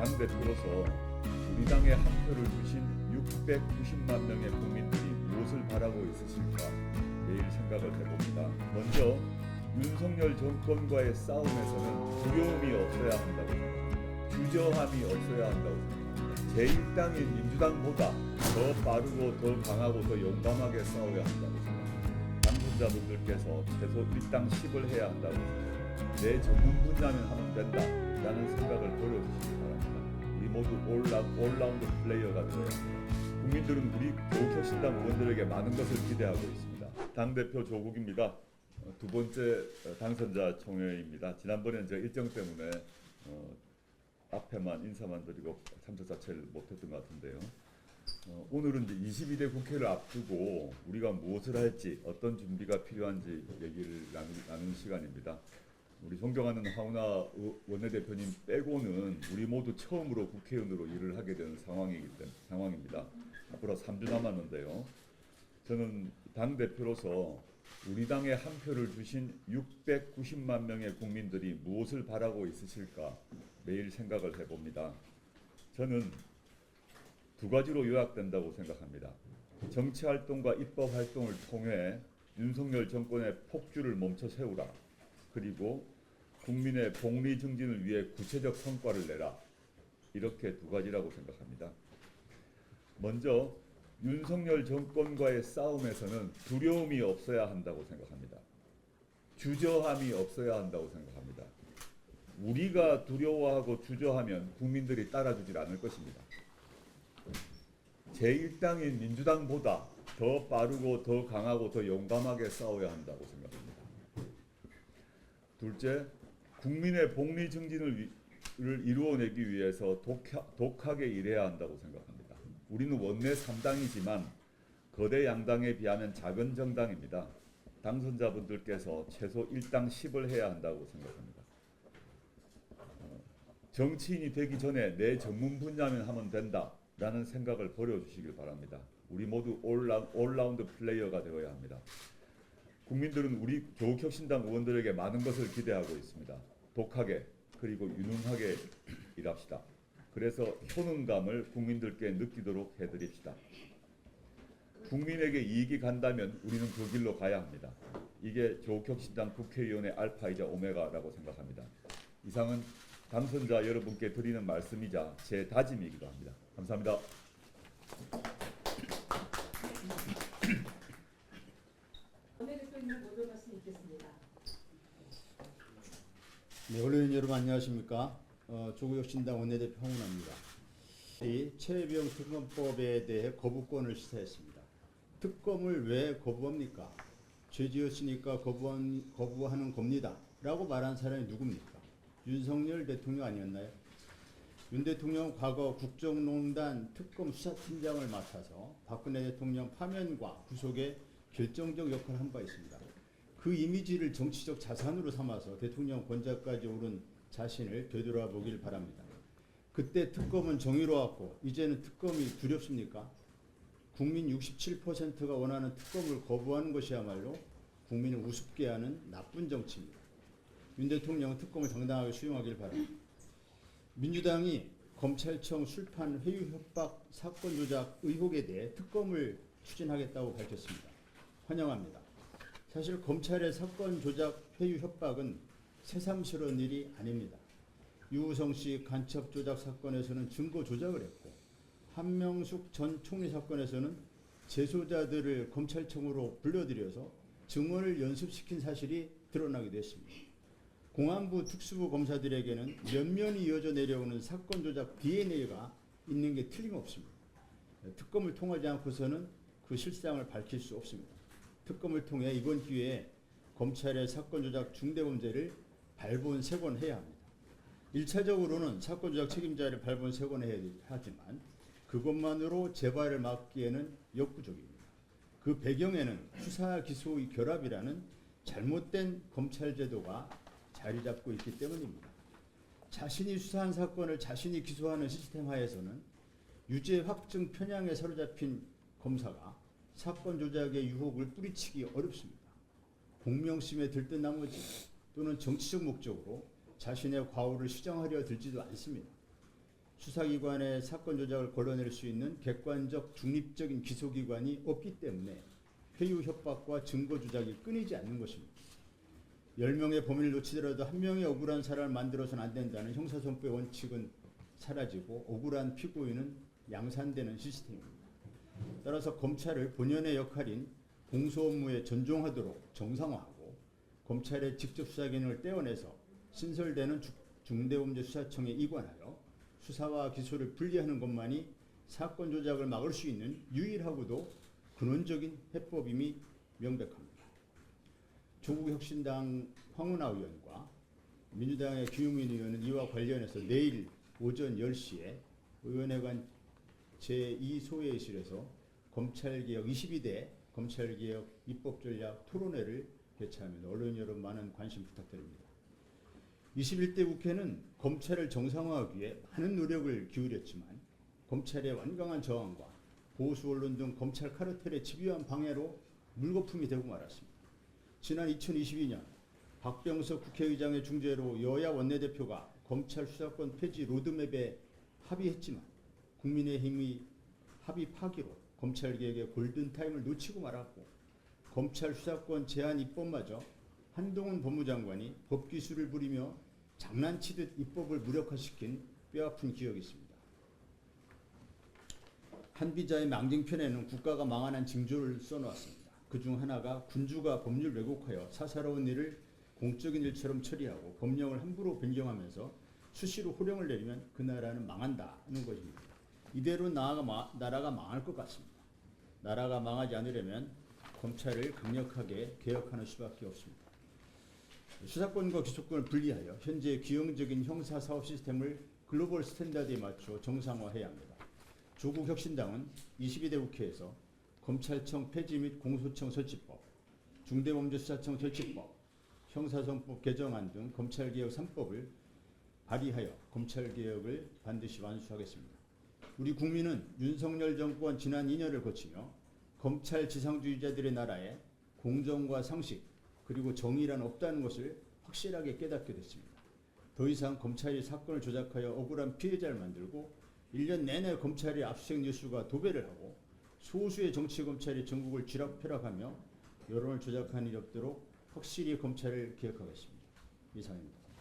당대표로서 우리 당에 한 표를 주신 690만 명의 국민들이 무엇을 바라고 있으실까 매일 생각을 해봅니다. 먼저 윤석열 정권과의 싸움에서는 두려움이 없어야 한다고 생각합니다. 주저함이 없어야 한다고 생각합니다. 제1당인 민주당보다 더 빠르고 더 강하고 더 용감하게 싸워야 한다고 생각합니다. 당선자분들께서 최소 1당 10을 해야 한다고 생각합니다. 내 전문 분야는 하면 된다라는 생각을 버려주시기 바랍니다. 우리 모두 올라운드 플레이어가 되어야 합니다. 국민들은 우리 교육혁신당 의원들에게 많은 것을 기대하고 있습니다. 당대표 조국입니다. 두 번째 당선자 총회입니다. 지난번에는 제가 일정 때문에 앞에만 인사만 드리고 참석 자체를 못했던 것 같은데요. 오늘은 이제 22대 국회를 앞두고 우리가 무엇을 할지 어떤 준비가 필요한지 얘기를 나누는 시간입니다. 우리 존경하는 하우나 원내대표님 빼고는 우리 모두 처음으로 국회의원으로 일을 하게 되는 상황입니다. 앞으로 3주 남았는데요. 저는 당대표로서 우리 당에 한 표를 주신 690만 명의 국민들이 무엇을 바라고 있으실까 매일 생각을 해봅니다. 저는 두 가지로 요약된다고 생각합니다. 정치활동과 입법활동을 통해 윤석열 정권의 폭주를 멈춰 세우라. 그리고 국민의 복리 증진을 위해 구체적 성과를 내라. 이렇게 두 가지라고 생각합니다. 먼저 윤석열 정권과의 싸움에서는 두려움이 없어야 한다고 생각합니다. 주저함이 없어야 한다고 생각합니다. 우리가 두려워하고 주저하면 국민들이 따라주질 않을 것입니다. 제1당인 민주당보다 더 빠르고 더 강하고 더 용감하게 싸워야 한다고 생각합니다. 둘째, 국민의 복리 증진을 이루어내기 위해서 독하게 일해야 한다고 생각합니다. 우리는 원내 3당이지만 거대 양당에 비하면 작은 정당입니다. 당선자분들께서 최소 1당 10을 해야 한다고 생각합니다. 정치인이 되기 전에 내 전문 분야면 하면 된다라는 생각을 버려주시길 바랍니다. 우리 모두 올라운드 플레이어가 되어야 합니다. 국민들은 우리 교육혁신당 의원들에게 많은 것을 기대하고 있습니다. 독하게 그리고 유능하게 일합시다. 그래서 효능감을 국민들께 느끼도록 해드립시다. 국민에게 이익이 간다면 우리는 그 길로 가야 합니다. 이게 교육혁신당 국회의원의 알파이자 오메가라고 생각합니다. 이상은 당선자 여러분께 드리는 말씀이자 제 다짐이기도 합니다. 감사합니다. 원내대표님 모두 말씀 있겠습니다. 네, 언론인 여러분 안녕하십니까? 조국혁신당 원내대표 황운하입니다. 이 최혜병 특검법에 대해 거부권을 시사했습니다. 특검을 왜 거부합니까? 죄지었으니까 거부하는 겁니다. 라고 말한 사람이 누굽니까? 윤석열 대통령 아니었나요? 윤 대통령 과거 국정농단 특검 수사팀장을 맡아서 박근혜 대통령 파면과 구속에 결정적 역할을 한 바 있습니다. 그 이미지를 정치적 자산으로 삼아서 대통령 권좌까지 오른 자신을 되돌아보길 바랍니다. 그때 특검은 정의로웠고 이제는 특검이 두렵습니까? 국민 67%가 원하는 특검을 거부하는 것이야말로 국민을 우습게 하는 나쁜 정치입니다. 윤 대통령은 특검을 당당하게 수용하길 바랍니다. 민주당이 검찰청 술판 회유 협박 사건 조작 의혹에 대해 특검을 추진하겠다고 밝혔습니다. 환영합니다. 사실 검찰의 사건 조작 회유 협박은 새삼스러운 일이 아닙니다. 유우성 씨 간첩 조작 사건에서는 증거 조작을 했고 한명숙 전 총리 사건에서는 재소자들을 검찰청으로 불러들여서 증언을 연습시킨 사실이 드러나기도 했습니다. 공안부 특수부 검사들에게는 면면이 이어져 내려오는 사건 조작 DNA가 있는 게 틀림없습니다. 특검을 통하지 않고서는 그 실상을 밝힐 수 없습니다. 특검을 통해 이번 기회에 검찰의 사건 조작 중대범죄를 발본색원해야 합니다. 1차적으로는 사건 조작 책임자를 발본색원해야 하지만 그것만으로 재발을 막기에는 역부족입니다. 그 배경에는 수사 기소의 결합이라는 잘못된 검찰 제도가 자리 잡고 있기 때문입니다. 자신이 수사한 사건을 자신이 기소하는 시스템 하에서는 유죄 확증 편향에 사로잡힌 검사가 사건 조작의 유혹을 뿌리치기 어렵습니다. 공명심에 들뜬 나머지 또는 정치적 목적으로 자신의 과오를 수정하려 들지도 않습니다. 수사기관의 사건 조작을 걸러낼 수 있는 객관적 중립적인 기소기관이 없기 때문에 회유 협박과 증거 조작이 끊이지 않는 것입니다. 10명의 범인을 놓치더라도 한 명의 억울한 사람을 만들어서는 안 된다는 형사선고의 원칙은 사라지고 억울한 피고인은 양산되는 시스템입니다. 따라서 검찰을 본연의 역할인 공소 업무에 전종하도록 정상화하고 검찰의 직접 수사 기능을 떼어내서 신설되는 중대범죄수사청에 이관하여 수사와 기소를 분리하는 것만이 사건 조작을 막을 수 있는 유일하고도 근원적인 해법임이 명백합니다. 조국혁신당 황운하 의원과 민주당의 김용민 의원은 이와 관련해서 내일 오전 10시에 의원회관 제2소회의실에서 검찰개혁 22대 검찰개혁 입법전략 토론회를 개최합니다. 언론 여러분 많은 관심 부탁드립니다. 21대 국회는 검찰을 정상화하기 위해 많은 노력을 기울였지만 검찰의 완강한 저항과 보수 언론 등 검찰 카르텔의 집요한 방해로 물거품이 되고 말았습니다. 지난 2022년 박병석 국회의장의 중재로 여야 원내대표가 검찰 수사권 폐지 로드맵에 합의했지만 국민의힘의 합의 파기로 검찰개혁의 골든타임을 놓치고 말았고 검찰 수사권 제한 입법마저 한동훈 법무장관이 법기술을 부리며 장난치듯 입법을 무력화시킨 뼈아픈 기억이 있습니다. 한비자의 망징편에는 국가가 망하는 징조를 써놓았습니다. 그중 하나가 군주가 법률 왜곡하여 사사로운 일을 공적인 일처럼 처리하고 법령을 함부로 변경하면서 수시로 호령을 내리면 그 나라는 망한다는 것입니다. 이대로 나라가 망할 것 같습니다. 나라가 망하지 않으려면 검찰을 강력하게 개혁하는 수밖에 없습니다. 수사권과 기소권을 분리하여 현재 기형적인 형사사업 시스템을 글로벌 스탠다드에 맞춰 정상화해야 합니다. 조국혁신당은 22대 국회에서 검찰청 폐지 및 공소청 설치법, 중대범죄수사청 설치법, 형사소송법 개정안 등 검찰개혁 3법을 발의하여 검찰개혁을 반드시 완수하겠습니다. 우리 국민은 윤석열 정권 지난 2년을 거치며 검찰 지상주의자들의 나라에 공정과 상식 그리고 정의란 없다는 것을 확실하게 깨닫게 됐습니다. 더 이상 검찰이 사건을 조작하여 억울한 피해자를 만들고 1년 내내 검찰이 압수수색 뉴스가 도배를 하고 소수의 정치검찰이 전국을 쥐락펴락하며 여론을 조작하는 일이 없도록 확실히 검찰을 개혁하겠습니다. 이상입니다.